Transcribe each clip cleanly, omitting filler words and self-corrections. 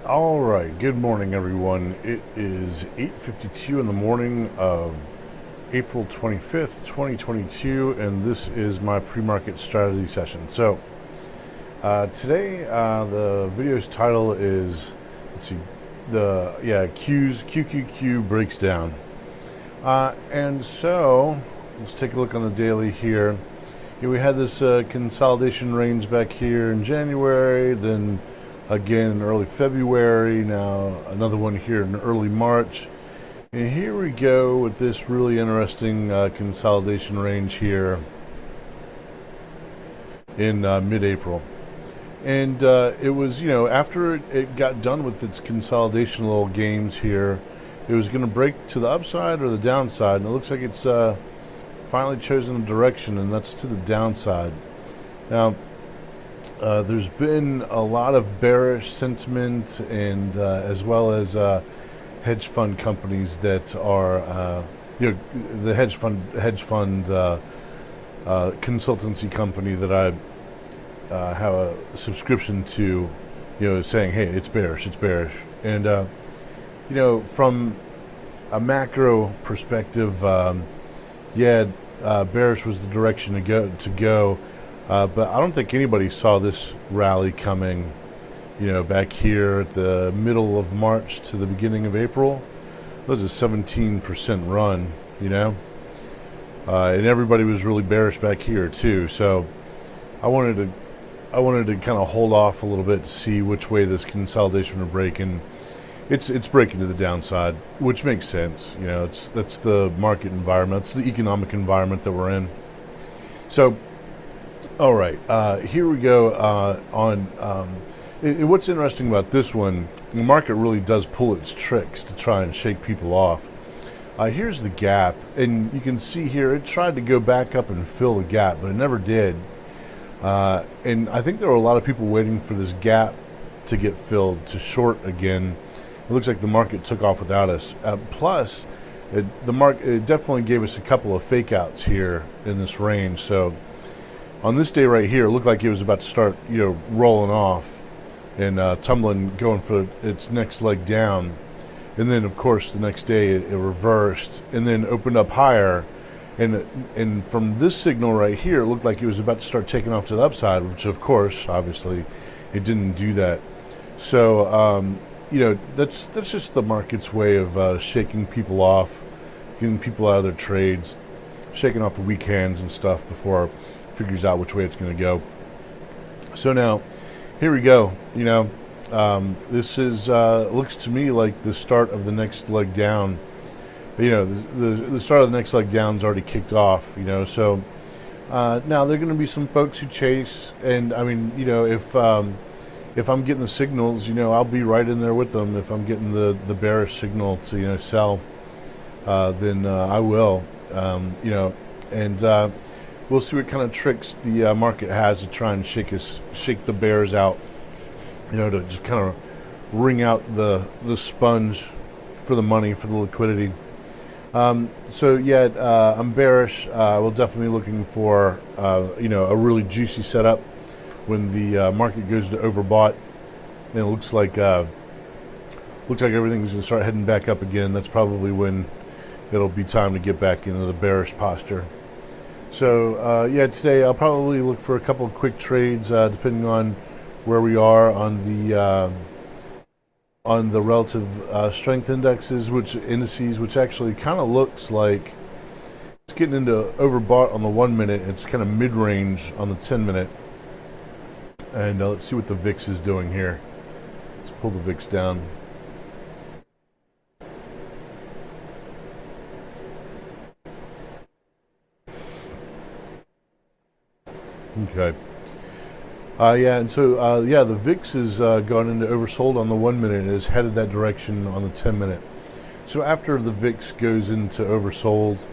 All right, good morning, everyone. It is 8:52 in the morning of April 25th, 2022, and this is my pre-market strategy session. So today, the video's title is, let's see, QQQ breaks down. And so let's take a look on the daily here. We had this consolidation range back here in January, then again in early February, now another one here in early March. And here we go with this really interesting consolidation range here in mid-April. And it was, after it got done with its consolidation little games here, it was going to break to the upside or the downside. And it looks like it's finally chosen a direction, and that's to the downside. Now, there's been a lot of bearish sentiment, and as well as hedge fund companies that are, the hedge fund consultancy company that I have a subscription to, saying, "Hey, it's bearish, and from a macro perspective, bearish was the direction to go. But I don't think anybody saw this rally coming, back here at the middle of March to the beginning of April. It was a 17% run, and everybody was really bearish back here too. So I wanted to kind of hold off a little bit to see which way this consolidation would break, and it's breaking to the downside, which makes sense. That's the market environment, that's the economic environment that we're in. So. All right, here we go what's interesting about this one, the market really does pull its tricks to try and shake people off. Here's the gap, and you can see here it tried to go back up and fill the gap, but it never did. And I think there were a lot of people waiting for this gap to get filled to short again. It looks like the market took off without us. Plus, it definitely gave us a couple of fake outs here in this range. So on this day right here, it looked like it was about to start, rolling off and tumbling, going for its next leg down. And then, of course, the next day it reversed and then opened up higher. And from this signal right here, it looked like it was about to start taking off to the upside, which, of course, obviously, it didn't do that. So, that's just the market's way of shaking people off, getting people out of their trades, shaking off the weak hands and stuff before it figures out which way it's going to go. So now, here we go. This is looks to me like the start of the next leg down. The start of the next leg down's already kicked off. So now there are going to be some folks who chase, and I mean, if I'm getting the signals, I'll be right in there with them. If I'm getting the bearish signal to sell, then I will. And we'll see what kind of tricks the market has to try and shake the bears out, to just kind of wring out the sponge for the money, for the liquidity. I'm bearish. We'll definitely be looking for a really juicy setup when the market goes to overbought, and it looks like everything's going to start heading back up again. That's probably when it'll be time to get back into the bearish posture. So today I'll probably look for a couple of quick trades, depending on where we are on the relative strength indices, which actually kind of looks like it's getting into overbought on the 1 minute. It's kind of mid-range on the 10 minute. And let's see what the VIX is doing here. Let's pull the VIX down. Okay. The VIX has gone into oversold on the 1 minute and is headed that direction on the 10 minute. So after the VIX goes into oversold,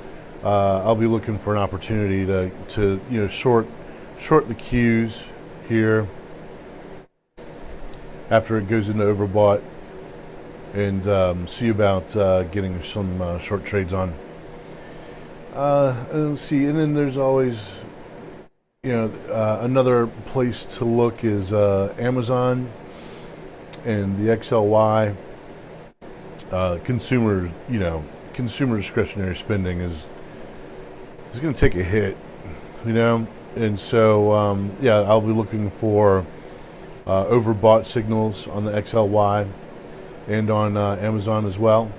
I'll be looking for an opportunity to short the Qs here after it goes into overbought, and see about getting some short trades on. And let's see, and then there's always another place to look is Amazon. and the XLY, consumer discretionary spending is going to take a hit, and so yeah, I'll be looking for overbought signals on the XLY and on Amazon as well.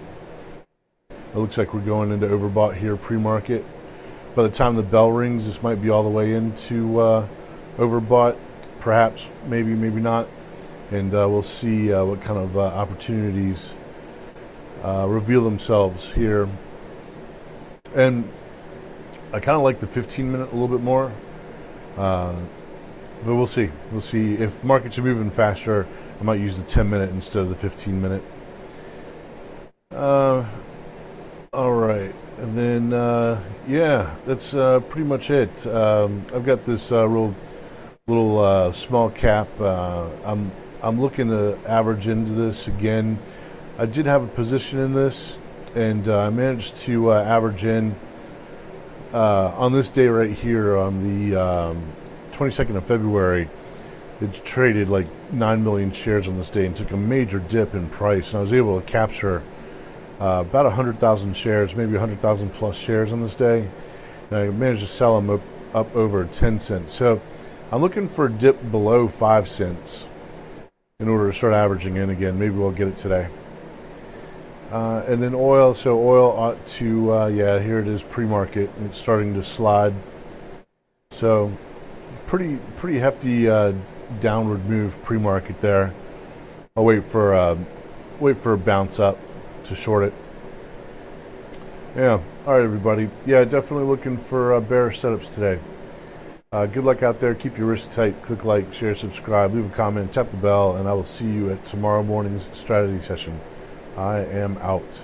It looks like we're going into overbought here pre-market. By the time the bell rings, this might be all the way into overbought, perhaps, maybe not, and we'll see what kind of opportunities reveal themselves here. And I kind of like the 15-minute a little bit more, but we'll see. We'll see if markets are moving faster. I might use the 10-minute instead of the 15-minute. All right, and then yeah, that's pretty much it. I've got this little small cap. I'm looking to average into this again. I did have a position in this, and I managed to average in on this day right here on the 22nd of February. It traded like 9 million shares on this day and took a major dip in price. And I was able to capture about 100,000 shares, maybe 100,000 plus shares on this day. And I managed to sell them up over 10 cents. So I'm looking for a dip below 5 cents in order to start averaging in again. Maybe we'll get it today. And then oil. So oil ought to, yeah, here it is pre-market. It's starting to slide. So pretty hefty downward move pre-market there. I'll wait for a bounce up to short it. Yeah. All right, everybody. Yeah, definitely looking for bearish setups today. Good luck out there. Keep your wrists tight. Click like, share, subscribe, leave a comment, tap the bell, and I will see you at tomorrow morning's strategy session. I am out.